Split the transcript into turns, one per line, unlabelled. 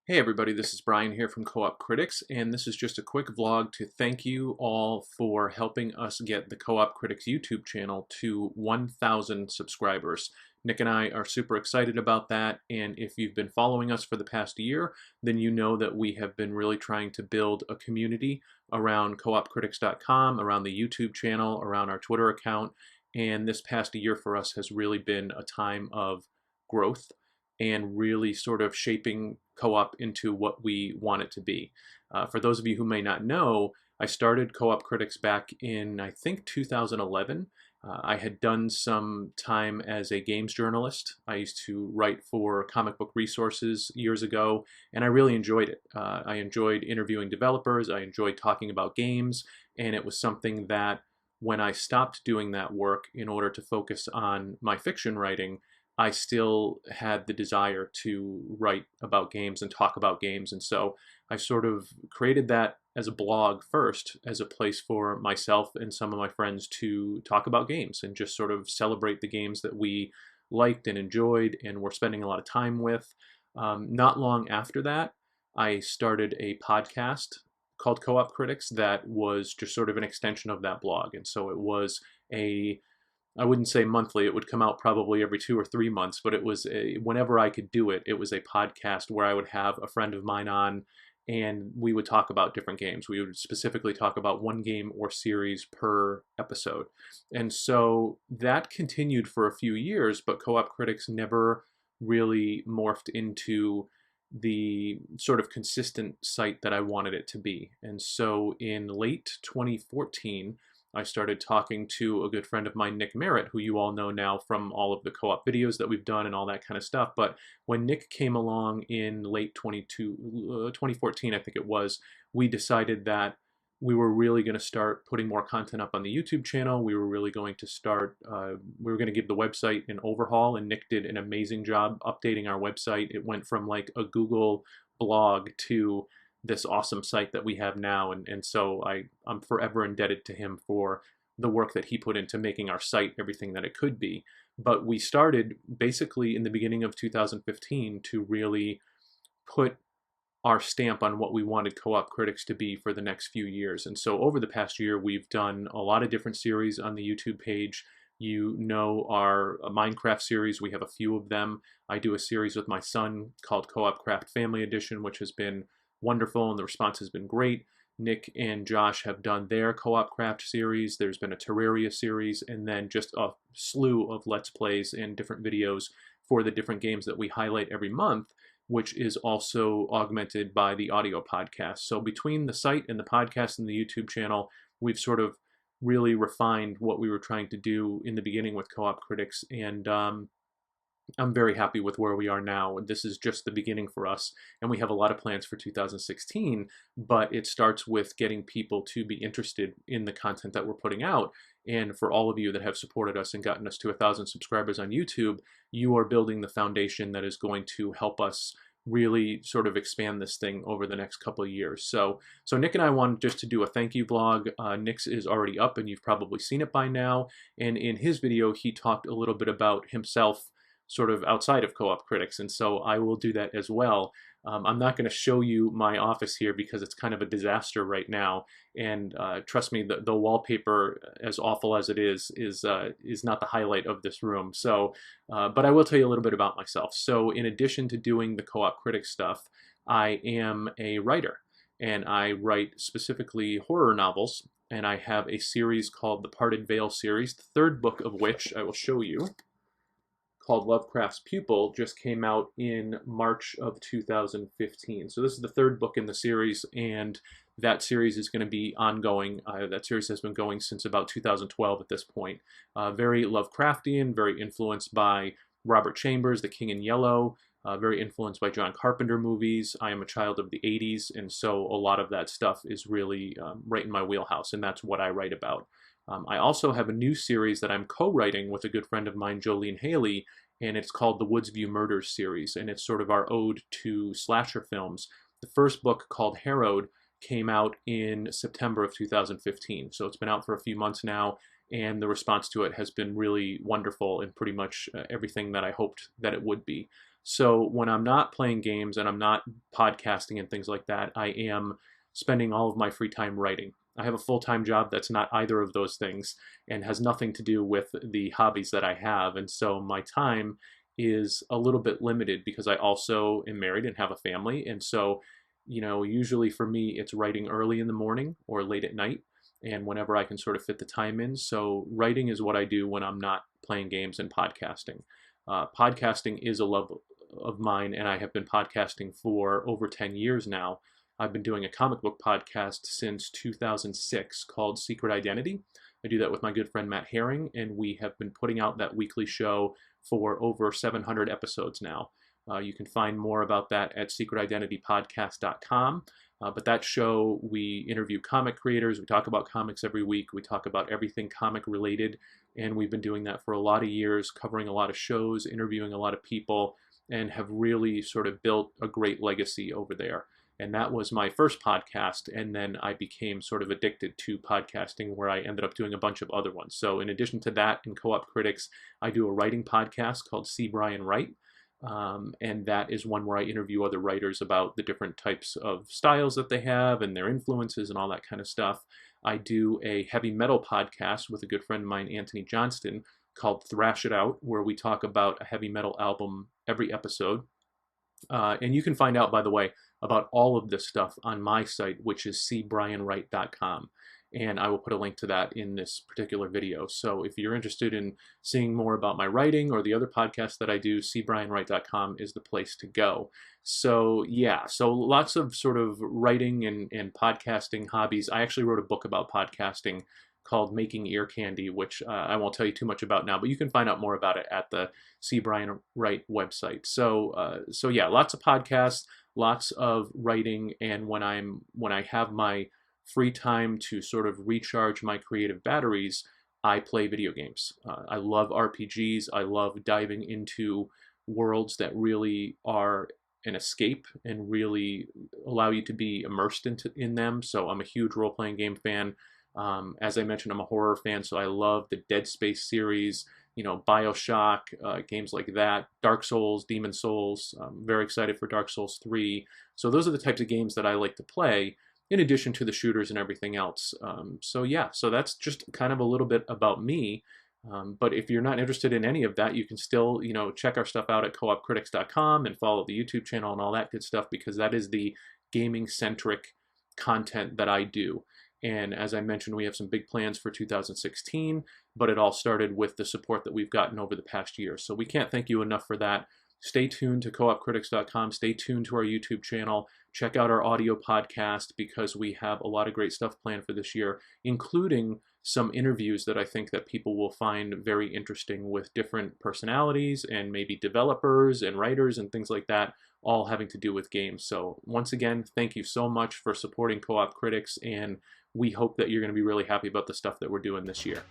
Hey everybody, this is Brian here from Co-op Critics, and this is just a quick vlog to thank you all for helping us get the Co-op Critics YouTube channel to 1,000 subscribers. Nick and I are super excited about that, and if you've been following us for the past year, then you know that we have been really trying to build a community around coopcritics.com, around the YouTube channel, around our Twitter account, and this past year for us has really been a time of growth and really sort of shaping co-op into what we want it to be. For those of you who may not know, I started Co-op Critics back in, I think, 2011. I had done some time as a games journalist. I used to write for Comic Book Resources years ago, and I really enjoyed it. I enjoyed interviewing developers, I enjoyed talking about games, and it was something that when I stopped doing that work in order to focus on my fiction writing, I still had the desire to write about games and talk about games. And so I sort of created that as a blog first, as a place for myself and some of my friends to talk about games and just sort of celebrate the games that we liked and enjoyed and were spending a lot of time with. Not long after that, I started a podcast called Co-op Critics that was just sort of an extension of that blog. And so it was a I wouldn't say monthly. It would come out probably every 2 or 3 months, but it was whenever I could do it, it was a podcast where I would have a friend of mine on and we would talk about different games. We would specifically talk about one game or series per episode. And so that continued for a few years, but Co-op Critics never really morphed into the sort of consistent site that I wanted it to be. And so in late 2014, I started talking to a good friend of mine, Nick Merritt, who you all know now from all of the co-op videos that we've done and all that kind of stuff. But when Nick came along in late 2014, I think it was, we decided that we were really going to start putting more content up on the YouTube channel. We were really going to start, we were going to give the website an overhaul, and Nick did an amazing job updating our website. It went from like a Google blog to this awesome site that we have now. And so I'm forever indebted to him for the work that he put into making our site everything that it could be. But we started basically in the beginning of 2015 to really put our stamp on what we wanted Co-op Critics to be for the next few years. And so over the past year, we've done a lot of different series on the YouTube page. You know our Minecraft series, we have a few of them. I do a series with my son called Co-op Craft Family Edition, which has been wonderful and the response has been great. Nick and Josh have done their Co-op Craft series. There's been a Terraria series, and then just a slew of Let's Plays and different videos for the different games that we highlight every month, which is also augmented by the audio podcast. So between the site and the podcast and the YouTube channel, we've sort of really refined what we were trying to do in the beginning with Co-op Critics, and I'm very happy with where we are now. This is just the beginning for us, and we have a lot of plans for 2016, but it starts with getting people to be interested in the content that we're putting out. And for all of you that have supported us and gotten us to 1,000 subscribers on YouTube, you are building the foundation that is going to help us really sort of expand this thing over the next couple of years. So Nick and I wanted just to do a thank you vlog. Nick's is already up, and you've probably seen it by now. And in his video, he talked a little bit about himself sort of outside of Co-op Critics, and so I will do that as well. I'm not going to show you my office here because it's kind of a disaster right now, and trust me, the wallpaper, as awful as it is not the highlight of this room. So, but I will tell you a little bit about myself. So in addition to doing the Co-op Critics stuff, I am a writer, and I write specifically horror novels, and I have a series called the Parted Veil series, the third book of which I will show you, called Lovecraft's Pupil, just came out in March of 2015. So this is the third book in the series, and that series is going to be ongoing. That series has been going since about 2012 at this point. Very Lovecraftian, very influenced by Robert Chambers, The King in Yellow, very influenced by John Carpenter movies. I am a child of the 80s, and so a lot of that stuff is really right in my wheelhouse, and that's what I write about. I also have a new series that I'm co-writing with a good friend of mine, Jolene Haley, and it's called the Woodsview Murders series, and it's sort of our ode to slasher films. The first book, called Harrowed, came out in September of 2015, so it's been out for a few months now, and the response to it has been really wonderful and pretty much everything that I hoped that it would be. So when I'm not playing games and I'm not podcasting and things like that, I am spending all of my free time writing. I have a full-time job that's not either of those things and has nothing to do with the hobbies that I have. And so my time is a little bit limited because I also am married and have a family. And so, usually for me, it's writing early in the morning or late at night and whenever I can sort of fit the time in. So writing is what I do when I'm not playing games and podcasting. Podcasting is a love of mine, and I have been podcasting for over 10 years now. I've been doing a comic book podcast since 2006 called Secret Identity. I do that with my good friend Matt Herring, and we have been putting out that weekly show for over 700 episodes now. You can find more about that at secretidentitypodcast.com. But that show, we interview comic creators, we talk about comics every week, we talk about everything comic related, and we've been doing that for a lot of years, covering a lot of shows, interviewing a lot of people, and have really sort of built a great legacy over there. And that was my first podcast, and then I became sort of addicted to podcasting, where I ended up doing a bunch of other ones. So in addition to that, in Co-op Critics, I do a writing podcast called See Brian Write. And that is one where I interview other writers about the different types of styles that they have and their influences and all that kind of stuff. I do a heavy metal podcast with a good friend of mine, Anthony Johnston, called Thrash It Out, where we talk about a heavy metal album every episode. And you can find out, by the way, about all of this stuff on my site, which is cbrianwright.com. And I will put a link to that in this particular video. So if you're interested in seeing more about my writing or the other podcasts that I do, cbrianwright.com is the place to go. So yeah, so lots of sort of writing and podcasting hobbies. I actually wrote a book about podcasting called Making Ear Candy, which I won't tell you too much about now, but you can find out more about it at the C. Brian Wright website. So yeah, lots of podcasts, lots of writing, and when I have my free time to sort of recharge my creative batteries, I play video games. I love RPGs. I love diving into worlds that really are an escape and really allow you to be immersed in them. So I'm a huge role-playing game fan. As I mentioned, I'm a horror fan, so I love the Dead Space series, BioShock, games like that, Dark Souls, Demon Souls. I'm very excited for Dark Souls 3. So those are the types of games that I like to play, in addition to the shooters and everything else. So yeah, so that's just kind of a little bit about me. But if you're not interested in any of that, you can still, check our stuff out at coopcritics.com and follow the YouTube channel and all that good stuff, because that is the gaming-centric content that I do. And as I mentioned, we have some big plans for 2016, but it all started with the support that we've gotten over the past year. So we can't thank you enough for that. Stay tuned to coopcritics.com. Stay tuned to our YouTube channel. Check out our audio podcast, because we have a lot of great stuff planned for this year, including some interviews that I think that people will find very interesting with different personalities and maybe developers and writers and things like that, all having to do with games. So once again, thank you so much for supporting Co-op Critics, and we hope that you're going to be really happy about the stuff that we're doing this year.